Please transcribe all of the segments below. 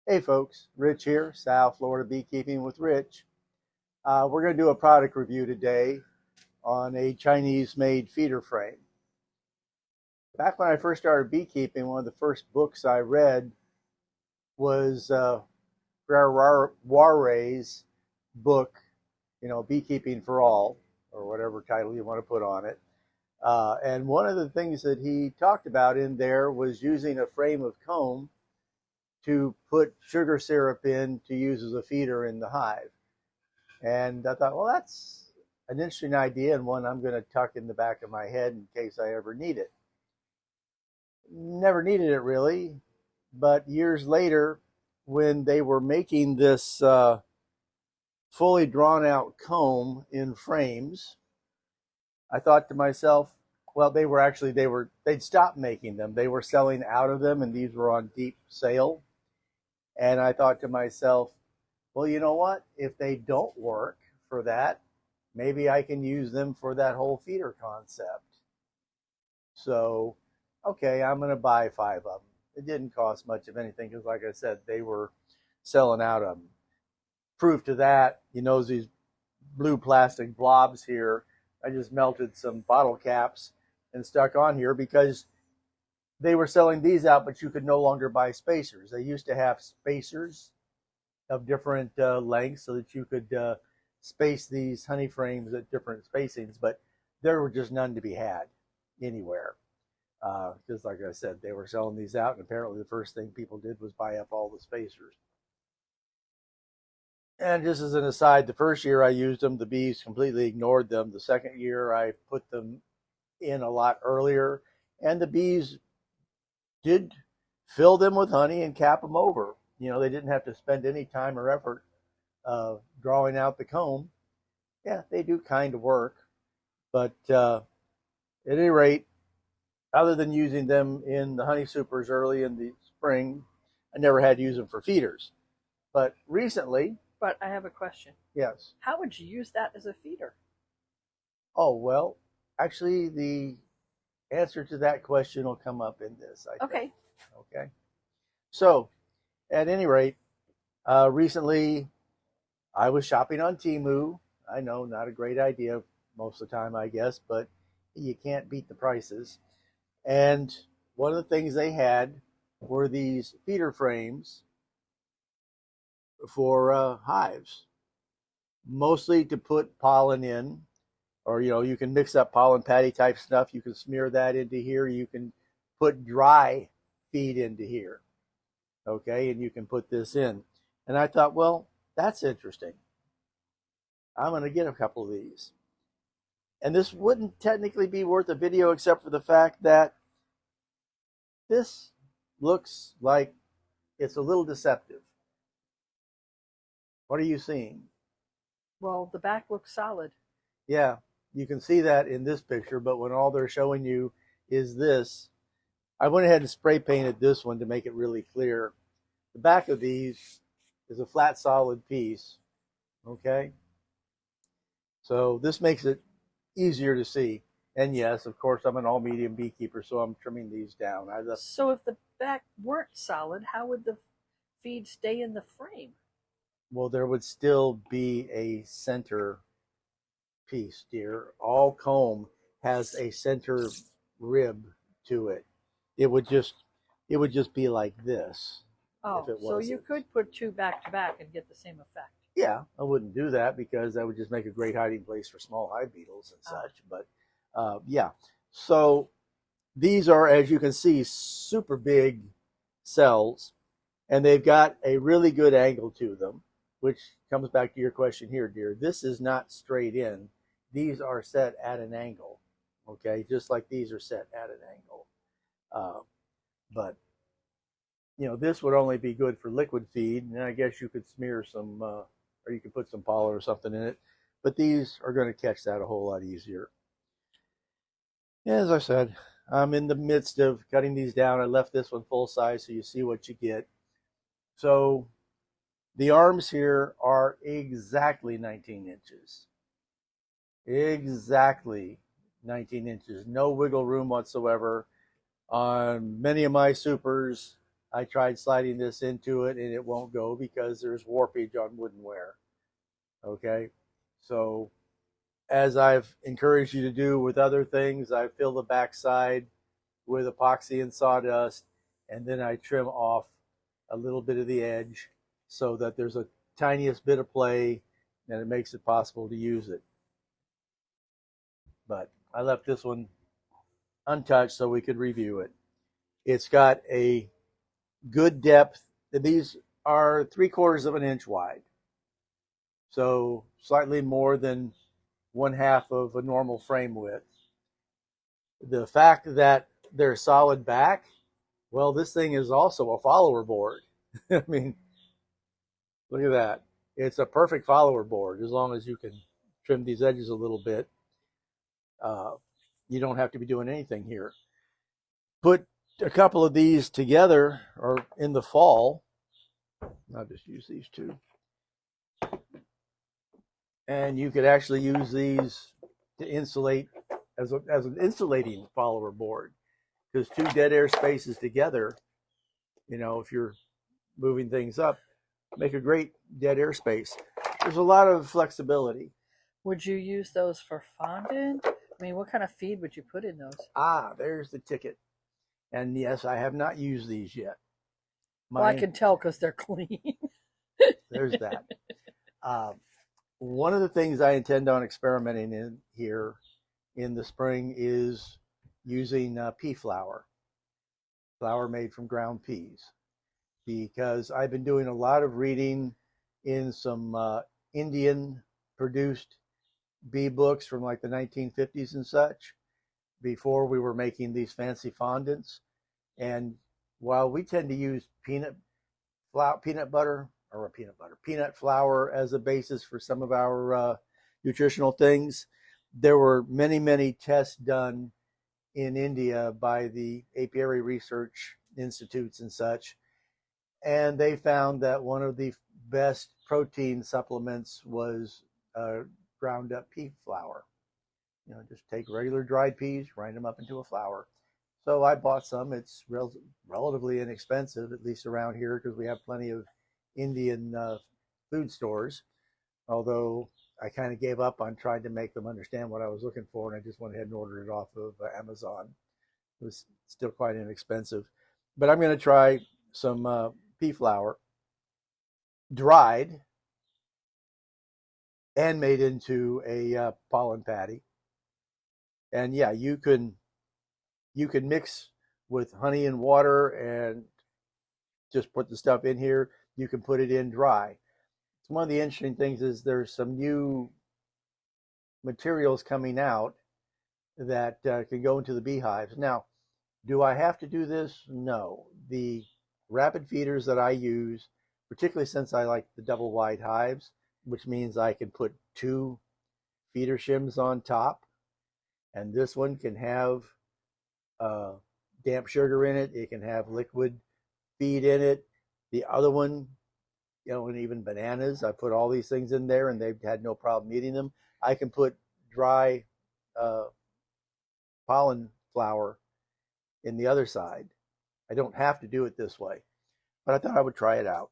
Hey folks, Rich here, South Florida Beekeeping with Rich. We're going to do a product review today on a Chinese-made feeder frame. Back when I first started beekeeping, one of the first books I read was Ware's book, Beekeeping for All, or whatever title you want to put on it. And one of the things that he talked about in there was using a frame of comb to put sugar syrup in to use as a feeder in the hive. And I thought, well, that's an interesting idea and one I'm going to tuck in the back of my head in case I ever need it. Never needed it really, but years later, when they were making this fully drawn out comb in frames, I thought to myself, well, they'd stopped making them. They were selling out of them, and these were on deep sale. And I thought to myself, well, you know what? If they don't work for that, maybe I can use them for that whole feeder concept. So, okay, I'm going to buy 5 of them. It didn't cost much of anything because, like I said, they were selling out of them. Proof to that, these blue plastic blobs here. I just melted some bottle caps and stuck on here because they were selling these out, but you could no longer buy spacers. They used to have spacers of different lengths so that you could space these honey frames at different spacings, but there were just none to be had anywhere. Because like I said, they were selling these out, and apparently the first thing people did was buy up all the spacers. And just as an aside, the first year I used them, the bees completely ignored them. The second year I put them in a lot earlier, and the bees did fill them with honey and cap them over. They didn't have to spend any time or effort drawing out the comb. Yeah, they do kind of work, but at any rate, other than using them in the honey supers early in the spring, I never had to use them for feeders. But recently, But I have a question. yes. How would you use that as a feeder? Oh, well, actually, the answer to that question will come up in this, I think. Okay. Okay. So, at any rate, recently I was shopping on Temu. I know, not a great idea most of the time, I guess, but you can't beat the prices. And one of the things they had were these feeder frames for hives, mostly to put pollen in, or you can mix up pollen patty type stuff. You can smear that into here. You can put dry feed into here, okay, and you can put this in. And I thought, well, that's interesting. I'm going to get a couple of these. And this wouldn't technically be worth a video except for the fact that this looks like it's a little deceptive. What are you seeing? Well, the back looks solid. Yeah, you can see that in this picture, but when all they're showing you is this, I went ahead and spray painted this one to make it really clear. The back of these is a flat solid piece, okay? So this makes it easier to see. And yes, of course, I'm an all medium beekeeper, so I'm trimming these down. So if the back weren't solid, how would the feed stay in the frame? Well, there would still be a center piece, dear. All comb has a center rib to it. It would just it would just be like this if Oh, it so you wasn't. could put 2 back to back and get the same effect. Yeah, I wouldn't do that because that would just make a great hiding place for small hive beetles and Ah. such. But yeah, so these are, as you can see, super big cells, and they've got a really good angle to them, which comes back to your question here, dear. This is not straight in. These are set at an angle, okay, just like these are set at an angle. Uh, but this would only be good for liquid feed, and I guess you could smear some, or you could put some pollen or something in it. But these are going to catch that a whole lot easier. As I said, I'm in the midst of cutting these down. I left this one full size so you see what you get. So the arms here are exactly 19 inches. Exactly 19 inches. No wiggle room whatsoever. On many of my supers, I tried sliding this into it and it won't go because there's warpage on woodenware. Okay. So as I've encouraged you to do with other things, I fill the backside with epoxy and sawdust, and then I trim off a little bit of the edge so that there's a tiniest bit of play and it makes it possible to use it. But I left this one untouched so we could review it. It's got a good depth. These are 3/4 of an inch wide, so slightly more than 1/2 of a normal frame width. The fact that they're solid back, well, this thing is also a follower board. I mean, look at that. It's a perfect follower board as long as you can trim these edges a little bit. Uh, you don't have to be doing anything here. Put a couple of these together or in the fall. I'll just use these two. And you could actually use these to insulate as an insulating follower board, because two dead air spaces together, if you're moving things up, make a great dead air space. There's a lot of flexibility. Would you use those for fondant? I mean, what kind of feed would you put in those? There's the ticket. And yes, I have not used these yet. Well, I can tell because they're clean. There's that. One of the things I intend on experimenting in here in the spring is using pea flour made from ground peas, because I've been doing a lot of reading in some Indian produced bee books from like the 1950s and such, before we were making these fancy fondants. And while we tend to use peanut flour as a basis for some of our nutritional things, there were many, many tests done in India by the apiary research institutes and such, and they found that one of the best protein supplements was ground up pea flour. Just take regular dried peas, grind them up into a flour. So I bought some. It's relatively inexpensive, at least around here, because we have plenty of Indian food stores. Although I kind of gave up on trying to make them understand what I was looking for, and I just went ahead and ordered it off of Amazon. It was still quite inexpensive. But I'm going to try some pea flour, dried and made into a pollen patty. And yeah, you can mix with honey and water and just put the stuff in here. You can put it in dry. One of the interesting things is there's some new materials coming out that can go into the beehives. Now, do I have to do this? No. The rapid feeders that I use, particularly since I like the double wide hives, which means I can put 2 feeder shims on top, and this one can have damp sugar in it. It can have liquid feed in it. The other one, and even bananas. I put all these things in there and they've had no problem eating them. I can put dry pollen flour in the other side. I don't have to do it this way, but I thought I would try it out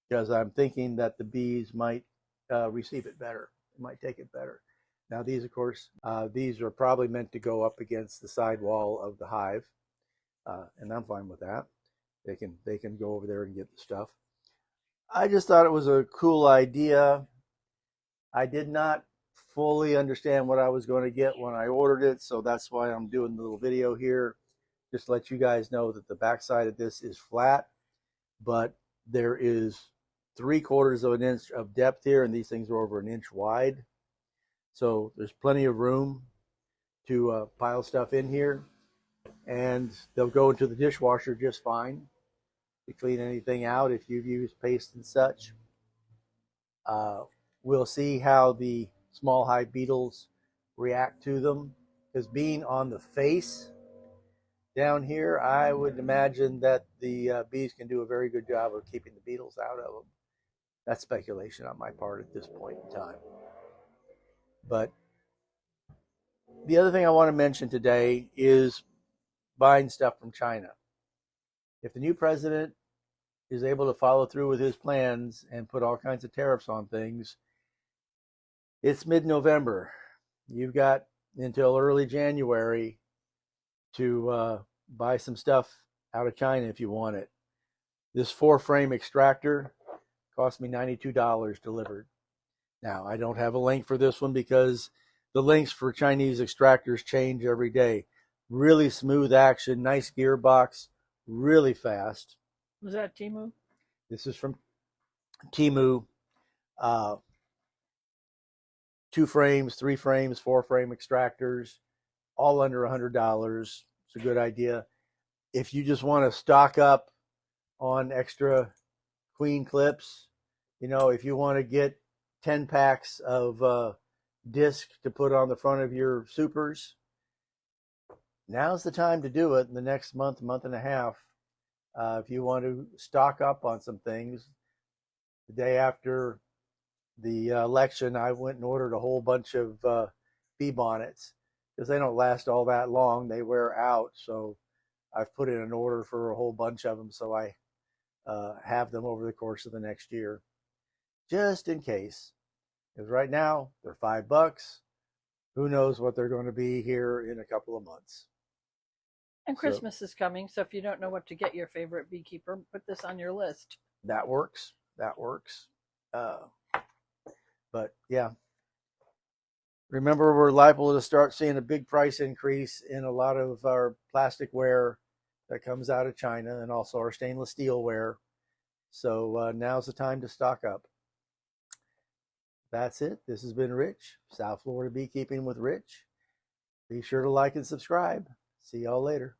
because I'm thinking that the bees might receive it better. They might take it better. Now these, of course, these are probably meant to go up against the side wall of the hive, and I'm fine with that. They can go over there and get the stuff. I just thought it was a cool idea. I did not fully understand what I was going to get when I ordered it, so that's why I'm doing the little video here, just to let you guys know that the backside of this is flat, but there is 3/4 of an inch of depth here, and these things are over an inch wide. So there's plenty of room to pile stuff in here, and they'll go into the dishwasher just fine to clean anything out if you've used paste and such. We'll see how the small hive beetles react to them, because being on the face down here, I would imagine that the bees can do a very good job of keeping the beetles out of them. That's speculation on my part at this point in time. But the other thing I want to mention today is buying stuff from China. if the new president is able to follow through with his plans and put all kinds of tariffs on things, it's mid-November. You've got until early January to buy some stuff out of China if you want it. This 4-frame extractor cost me $92 delivered. Now, I don't have a link for this one because the links for Chinese extractors change every day. Really smooth action, nice gearbox, really fast. Was that Timu? This is from Timu. 2 frames, 3 frames, 4-frame extractors, all under $100. It's a good idea. If you just want to stock up on extra queen clips, if you want to get 10 packs of disc to put on the front of your supers, now's the time to do it in the next month, month and a half. If you want to stock up on some things, the day after the election, I went and ordered a whole bunch of bee bonnets because they don't last all that long. They wear out. So I've put in an order for a whole bunch of them so I have them over the course of the next year, just in case. Because right now they're $5. Who knows what they're going to be here in a couple of months. And Christmas is coming, so if you don't know what to get your favorite beekeeper, put this on your list. That works. That works. But yeah, remember, we're liable to start seeing a big price increase in a lot of our plasticware that comes out of China and also our stainless steel ware. So now's the time to stock up. That's it. This has been Rich, South Florida Beekeeping with Rich. Be sure to like and subscribe. See y'all later.